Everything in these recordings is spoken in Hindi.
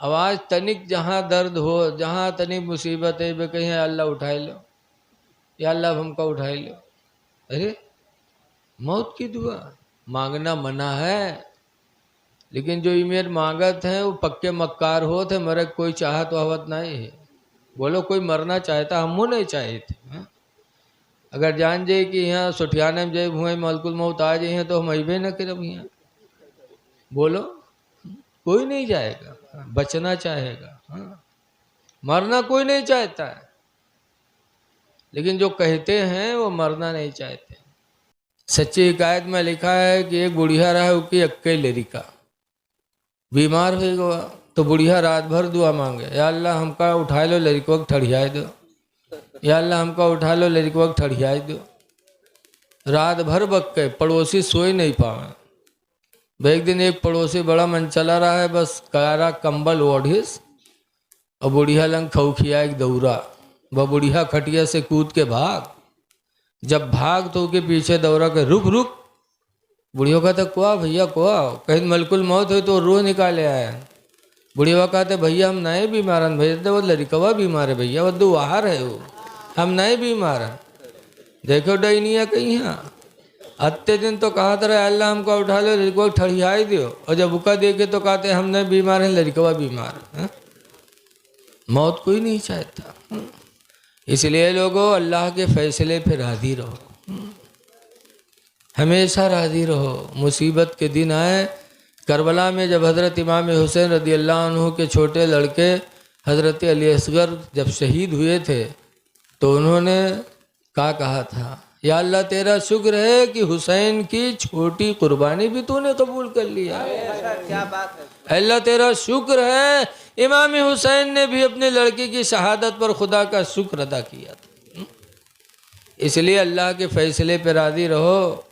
आवाज़ तनिक जहाँ दर्द हो, जहाँ तनिक मुसीबत है, वे कहीं अल्लाह उठाए लो, या अल्लाह हमको उठाए लो। अरे मौत की दुआ मांगना मना है, लेकिन जो ईमेर मांगत हैं वो पक्के मक्कार हो थे, मरे कोई चाहत वहवत नहीं है। बोलो कोई मरना चाहता, हमू नहीं चाहे थे। अगर जान जाए कि यहाँ सुठियाने में जाए हुए मलकुल मौत आ जाए तो हम अबे न करब यहाँ। बोलो कोई नहीं जाएगा, बचना चाहेगा। मरना कोई नहीं चाहता है, लेकिन जो कहते हैं वो मरना नहीं चाहते। सच्ची हिकायत में लिखा है कि एक बुढ़िया रहा, उसकी अक्के लड़का बीमार हो गया, तो बुढ़िया रात भर दुआ मांगे, या अल्लाह हमका उठा लो, लड़को को ठड़िया दो, या अल्लाह हमका उठा लो, लड़को को ठड़िया दो। रात भर बक्के, पड़ोसी सोई नहीं पावे। एक दिन एक पड़ोसी बड़ा मन चला रहा है, बस कारा कंबल ओढ़िस और बुढ़िया लंग खौखिया एक दौरा। वह बुढ़िया खटिया से कूद के भाग, जब भाग तो उसके पीछे दौरा के रुक रुक। बुढ़िया कहते कुआ भैया कुआ, कहीं मलकुल मौत हो तो रोह निकाले आया। बुढ़िया कहते भैया हम नए बीमार हैं। भैया वो लड़कवा बीमार है भैया, वो दुआर है वो, हम नए बीमार हैं। देखो डैनिया कहीं यहाँ अत्ते दिन तो कहा था अल्लाह हमको उठा लो, लड़को ठड़ियाई दो, और जब बुका देखे तो कहते हम नहीं बीमार हैं, लड़कवा बीमार है। मौत कोई नहीं चाहता। इसलिए लोगों अल्लाह के फैसले पे राज़ी रहो, हमेशा राज़ी रहो। मुसीबत के दिन आए, करबला में जब हज़रत इमाम हुसैन रदी अल्लाह अन्हु के छोटे लड़के हज़रत अली असगर जब शहीद हुए थे, तो उन्होंने क्या कहा था, या अल्लाह तेरा शुक्र है कि हुसैन की छोटी कुर्बानी भी तूने कबूल कर लिया। क्या बात है। अल्लाह तेरा शुक्र है इमाम हुसैन ने भी अपने लड़के की शहादत पर खुदा का शुक्र अदा किया था। इसलिए अल्लाह के फैसले पर राज़ी रहो।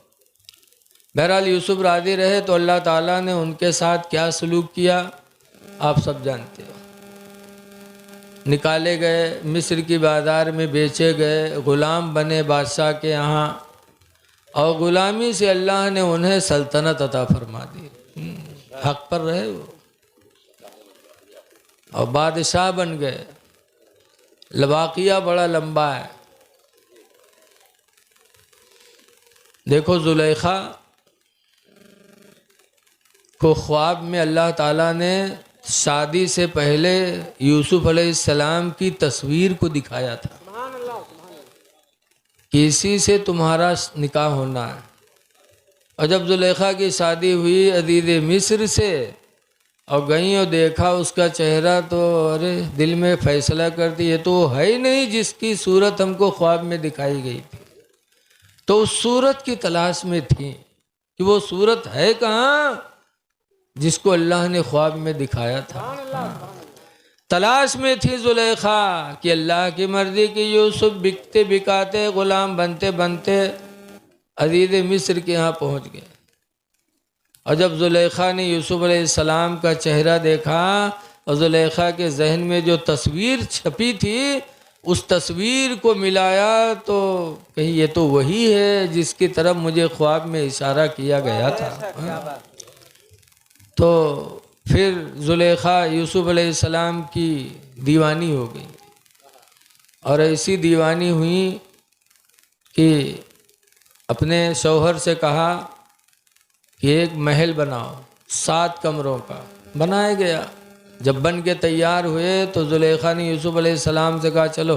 बहरहाल यूसुफ राज़ी रहे तो अल्लाह ताला ने उनके साथ क्या सलूक किया आप सब जानते हो। निकाले गए, मिस्र की बाज़ार में बेचे गए, ग़ुलाम बने बादशाह के यहाँ, और ग़ुलामी से अल्लाह ने उन्हें सल्तनत अता फरमा दी। हक पर रहे वो, और बादशाह बन गए। लबाकिया बड़ा लंबा है। देखो जुलेखा को ख्वाब में अल्लाह ताला ने शादी से पहले यूसुफ अलैहिस्सलाम की तस्वीर को दिखाया था कि इसी से तुम्हारा निकाह होना है। और जब जुलेखा की शादी हुई अजीज़ मिस्र से और गई और देखा उसका चेहरा, तो अरे दिल में फैसला कर दी ये तो है ही नहीं जिसकी सूरत हमको ख्वाब में दिखाई गई थी। तो उस सूरत की तलाश में थी कि वो सूरत है कहाँ जिसको अल्लाह ने ख्वाब में दिखाया था। तलाश में थी जुलेखा कि अल्लाह की मर्जी की यूसुफ बिकते बिकाते ग़ुलाम बनते बनते अजीज़ मिस्र के यहाँ पहुँच गए। और जब जुलेखा ने यूसुफ अलैहिस्सलाम का चेहरा देखा और जुलेखा के जहन में जो तस्वीर छपी थी उस तस्वीर को मिलाया, तो कहीं ये तो वही है जिसकी तरफ मुझे ख्वाब में इशारा किया गया था। तो फिर जुलेखा यूसुफ अलैहिस्सलाम की दीवानी हो गई, और ऐसी दीवानी हुई कि अपने शौहर से कहा कि एक महल बनाओ 7 कमरों का। बनाया गया। जब बन के तैयार हुए तो जुलेखा ने यूसुफ अलैहिस्सलाम से कहा चलो,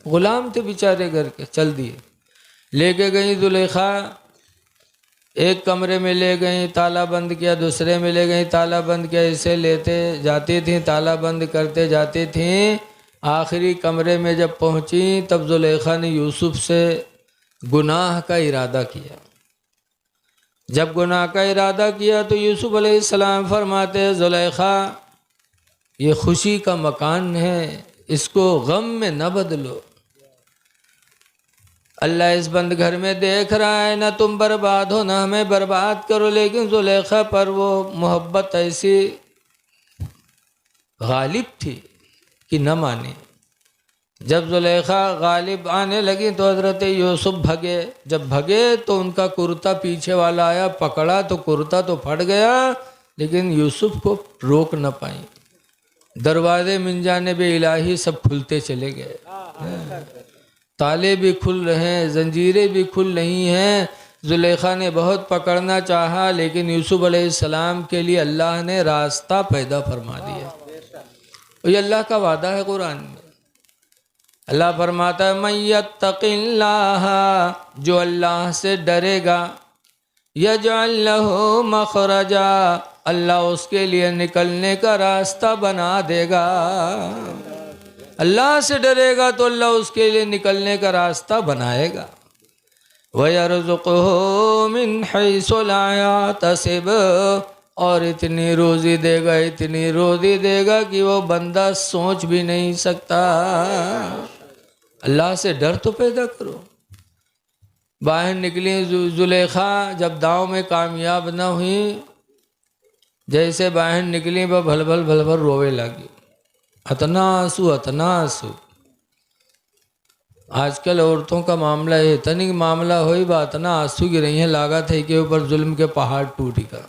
ग़ुलाम थे बेचारे घर के, चल दिए। लेके गई जुलेखा, एक कमरे में ले गई, ताला बंद किया, दूसरे में ले गई, ताला बंद किया, इसे लेते जाती थी, ताला बंद करते जाती थी। आखिरी कमरे में जब पहुंची तब जुलेखा ने यूसुफ से गुनाह का इरादा किया। जब गुनाह का इरादा किया तो यूसुफ अलैहिस्सलाम फरमाते जुलेखा ये खुशी का मकान है, इसको गम में न बदलो। अल्लाह इस बंद घर में देख रहा है, ना तुम बर्बाद हो ना हमें बर्बाद करो। लेकिन जुलेखा पर वो मोहब्बत ऐसी गालिब थी कि न माने। जब जुलेखा गालिब आने लगी तो हज़रत यूसुफ भगे। जब भगे तो उनका कुर्ता पीछे वाला आया, पकड़ा तो कुर्ता तो फट गया, लेकिन यूसुफ को रोक न पाई। दरवाजे मिन जानिब इलाही सब खुलते चले गए, ताले भी खुल रहे हैं, जंजीरें भी खुल रही हैं। जुलेखा ने बहुत पकड़ना चाहा, लेकिन यूसुफ अलैहिस्सलाम के लिए अल्लाह ने रास्ता पैदा फरमा दिया। ये अल्लाह का वादा है कुरान में। अल्लाह फरमाता है मन यत्तक़िल्लाह, जो अल्लाह से डरेगा, यजअल लहू मखरजा, अल्लाह उसके लिए निकलने का रास्ता बना देगा। अल्लाह से डरेगा तो अल्लाह उसके लिए निकलने का रास्ता बनाएगा। वयरज़ुक़हू मिन हैसु ला यहतसिब, और इतनी रोज़ी देगा, इतनी रोज़ी देगा कि वो बंदा सोच भी नहीं सकता। अल्लाह से डर तो पैदा करो। बाहर निकली जुलेखा, जब दाव में कामयाब न हुई, जैसे बाहर निकली वह भल भल रोवे लगी, अतना आंसू। आजकल औरतों का मामला है, इतनी मामला हुई बा, इतना आंसू गिर हैं, लागत है कि ऊपर जुल्म के पहाड़ टूटी का।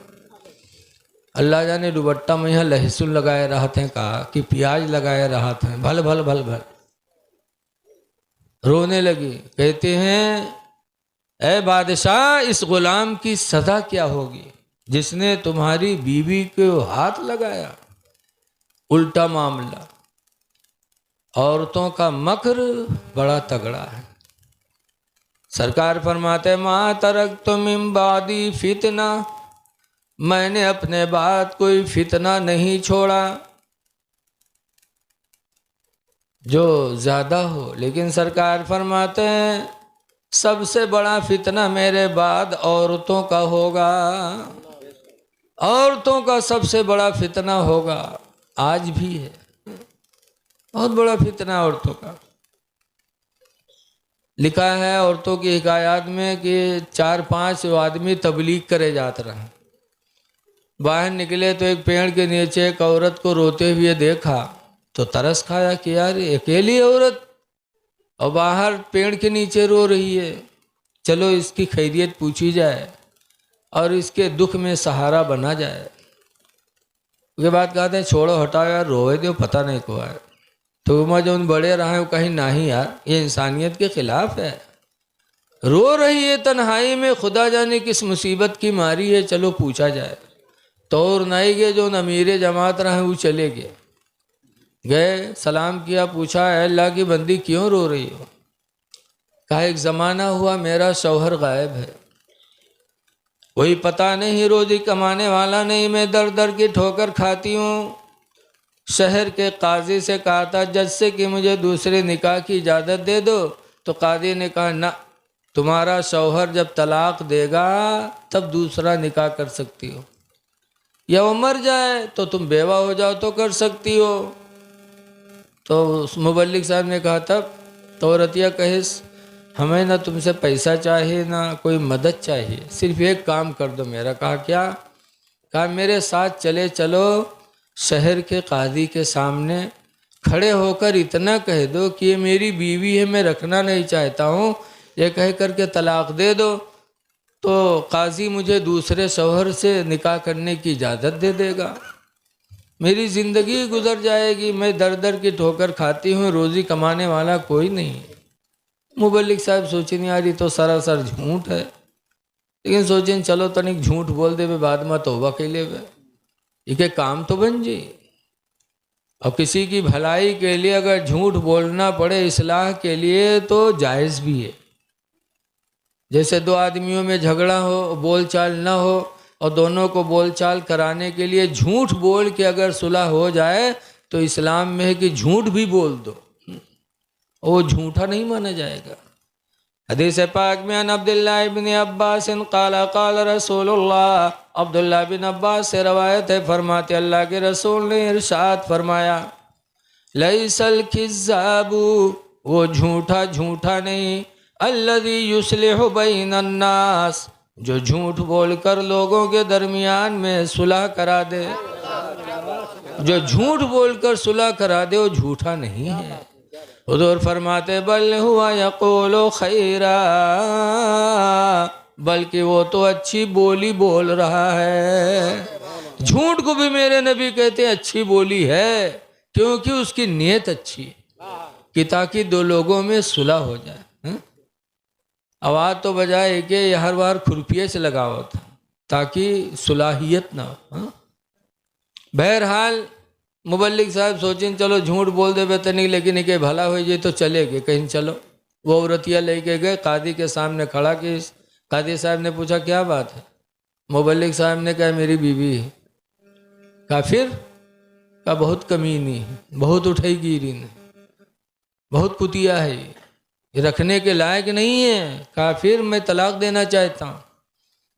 अल्लाह जाने दुपट्टा में यहाँ लहसुन लगाए रहा थे, कहा कि प्याज लगाए रहा थे, भल रोने लगी। कहते हैं ए बादशाह, इस गुलाम की सजा क्या होगी जिसने तुम्हारी बीवी को हाथ लगाया। उल्टा मामला, औरतों का मकर बड़ा तगड़ा है। सरकार फरमाते मा तरक्तु मिन बादी फितना, मैंने अपने बाद कोई फितना नहीं छोड़ा जो ज्यादा हो। लेकिन सरकार फरमाते हैं सबसे बड़ा फितना मेरे बाद औरतों का होगा, औरतों का सबसे बड़ा फितना होगा। आज भी है बहुत बड़ा फितना औरतों का। लिखा है औरतों की हिकायत में कि 4-5 आदमी तबलीग करे जाते रहे। बाहर निकले तो एक पेड़ के नीचे एक औरत को रोते हुए देखा तो तरस खाया कि यार अकेली औरत और बाहर पेड़ के नीचे रो रही है, चलो इसकी खैरियत पूछी जाए और इसके दुख में सहारा बना जाए। उसके बाद कहते हैं छोड़ो हटाओ यार, रोए दो, पता नहीं को है तो मैं जो उन बड़े रहा है कहीं नहीं यार, ये इंसानियत के खिलाफ है। रो रही है तन्हाई में, खुदा जाने किस मुसीबत की मारी है, चलो पूछा जाए। तो और नहीं गए जो अमीर जमात रहे वो चले गए, सलाम किया, पूछा अल्लाह की बंदी क्यों रो रही हो। कहा एक ज़माना हुआ मेरा शौहर गायब है, कोई पता नहीं, रोज़ी कमाने वाला नहीं, मैं दर दर की ठोकर खाती हूँ। शहर के काजी से कहा था जज से कि मुझे दूसरे निकाह की इजाज़त दे दो, तो काजी ने कहा ना, तुम्हारा शौहर जब तलाक देगा तब दूसरा निकाह कर सकती हो, या वो मर जाए तो तुम बेवा हो जाओ तो कर सकती हो। तो उस मुबल्लिग साहब ने कहा तब तो रतिया कहिस हमें ना तुमसे पैसा चाहिए ना कोई मदद चाहिए, सिर्फ एक काम कर दो मेरा। कहा क्या? कहा मेरे साथ चले चलो, शहर के काजी के सामने खड़े होकर इतना कह दो कि ये मेरी बीवी है, मैं रखना नहीं चाहता हूँ, ये कह करके तलाक दे दो तो काजी मुझे दूसरे शौहर से निकाह करने की इजाज़त दे देगा, मेरी ज़िंदगी गुजर जाएगी। मैं दर दर की ठोकर खाती हूँ, रोज़ी कमाने वाला कोई नहीं। मुबल्लिग साहब सोचे नहीं यार ये तो सरासर झूठ है, लेकिन सोचें चलो तनिक झूठ बोल दे बाद में तौबा के लिए ये काम तो बन जी। और किसी की भलाई के लिए अगर झूठ बोलना पड़े इस्लाह के लिए तो जायज़ भी है। जैसे दो आदमियों में झगड़ा हो, बोलचाल ना हो और दोनों को बोलचाल कराने के लिए झूठ बोल के अगर सुलह हो जाए तो इस्लाम में है कि झूठ भी बोल दो, वो झूठा नहीं माना जाएगा। हदीस पाक में अन अब्दुल्लाह इब्न अब्बास क़ाला क़ाला रसूलुल्लाह, अब्दुल्लाह बिन अब्बास से रवायत है, फरमाते अल्लाह के रसूल ने इरशाद फरमाया लैसल खिज़्ज़ाबु, वो झूठा झूठा नहीं, अल्लज़ी युस्लिहु बैनन नास, जो झूठ बोलकर लोगों के दरमियान में सुलह करा दे। जो झूठ बोलकर सुलह करा दे वो झूठा नहीं है। हुज़ूर फरमाते बल हुआ यक़ूलु खैरा, बल्कि वो तो अच्छी बोली बोल रहा है। झूठ को भी मेरे नबी कहते हैं अच्छी बोली है, क्योंकि उसकी नीयत अच्छी है कि ताकि दो लोगों में सुलह हो जाए। आवाज़ तो बजाए कि ये हर बार खुरपिए से लगा हुआ था ताकि सुलाहियत ना हो। बहरहाल मुबल्लिग साहब सोचें चलो झूठ बोल दे बेहतर नहीं, लेकिन एक भला हो जाए तो चले गए कहीं। चलो वो औरतिया लेके गए, कादी के सामने खड़ा कि कादी साहब ने पूछा क्या बात है? मुबल्लिग साहब ने कहा मेरी बीवी है। काफिर का बहुत कमीनी है, बहुत उठाई गिरी ने, बहुत कुतिया है, ये रखने के लायक नहीं है। काफिर मैं तलाक देना चाहता हूँ।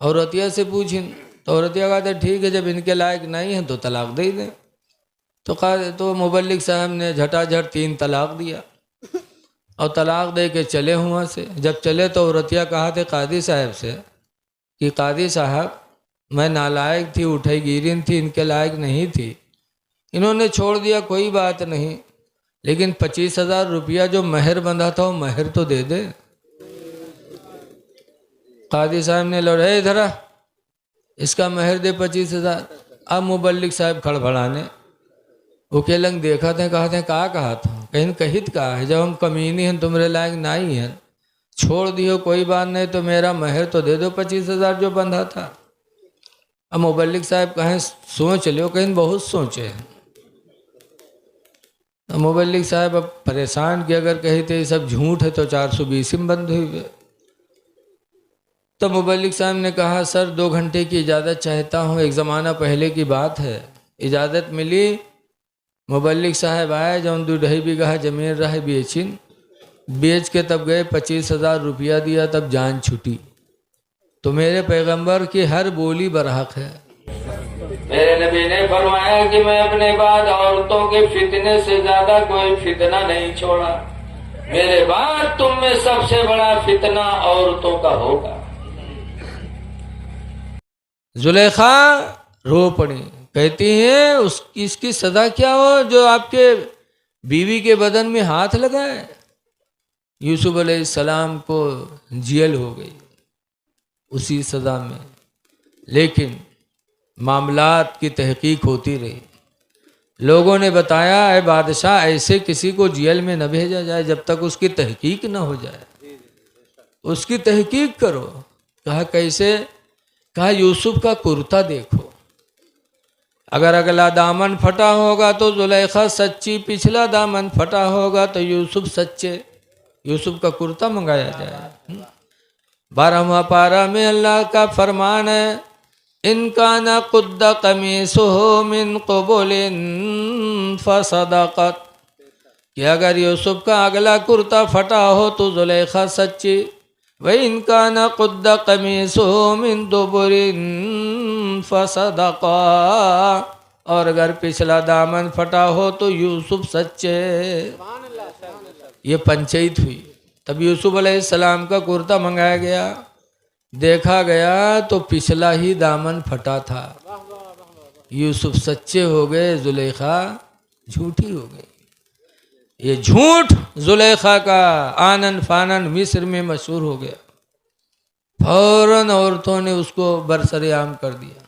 औरतिया से पूछी तो औरतिया कहते ठीक है, जब इनके लायक नहीं है तो तलाक दे दें। तो मुबल्लिग साहब ने झटाझट 3 तलाक दिया और तलाक दे के चले हुआ से। जब चले तो औरतिया कहा थे कादी साहब से कि कादी साहब मैं नालायक थी, उठाई गिरीन थी, इनके लायक नहीं थी, इन्होंने छोड़ दिया कोई बात नहीं, लेकिन 25,000 रुपया जो महर बंधा था वो महर तो दे दे। कादी साहब ने लौटे इधर आ, इसका महर दे 25,000। अब मुबल्लिग साहब खड़बड़ाने उकेलंग देखा थे, कहा था कहीं कहित कहा है, जब हम कमीनी हैं तुम्हारे लायक नहीं हैं, छोड़ दियो कोई बात नहीं, तो मेरा महर तो दे दो 25,000 जो बंधा था। अब मुबल्लिग साहब कहें सोच लो, कहीं बहुत सोचे हैं। तो मुबल्लिग साहब अब परेशान कि अगर कही थे सब झूठ है तो 420 में बंद हुए। तो मुबल्लिग साहब ने कहा सर 2 घंटे की इजाज़त चाहता हूँ, एक ज़माना पहले की बात है। इजाज़त मिली, मुबल्लिग साहब आए, जौन 2.5 बीघा जमीन रहे बेचिन, बेच के तब गए 25,000 रुपया दिया, तब जान छुटी। तो मेरे पैगंबर की हर बोली बरहक है। मेरे नबी ने फरमाया कि मैं अपने बाद औरतों के फितने से ज्यादा कोई फितना नहीं छोड़ा, मेरे बाद तुम में सबसे बड़ा फितना औरतों का होगा। जुलेखा रो पड़ी, कहती है इसकी सजा क्या हो जो आपके बीवी के बदन में हाथ लगाए। यूसुफ अलैहिस्सलाम को जेल हो गई उसी सजा में, लेकिन मामलात की तहकीक होती रही। लोगों ने बताया है बादशाह ऐसे किसी को जेल में न भेजा जाए जब तक उसकी तहकीक न हो जाए, उसकी तहकीक करो। कहा कैसे? कहा यूसुफ का कुर्ता देखो, अगर अगला दामन फटा होगा तो जुलेखा सच्ची, पिछला दामन फटा होगा तो यूसुफ सच्चे। यूसुफ का कुर्ता मंगाया जाए। 12वां पारा में अल्लाह का फरमान है, इनका न कुद्दा कमीसो मिन क़ुबुलिन फसदक़त, कि अगर यूसुफ का अगला कुर्ता फटा हो तो जुलेखा सच्ची, वही इनका न कुद्दा कमीसो मिन दुबुरिन फसदक़ा, और अगर पिछला दामन फटा हो तो यूसुफ सच्चे। ये पंचायत हुई। तब यूसुफ अलैहिस्सलाम का कुर्ता मंगाया गया, देखा गया तो पिछला ही दामन फटा था। यूसुफ सच्चे हो गए, जुलेखा झूठी हो गई। ये झूठ जुलेखा का आनन फानन मिस्र में मशहूर हो गया। फौरन औरतों ने उसको बरसरेआम कर दिया।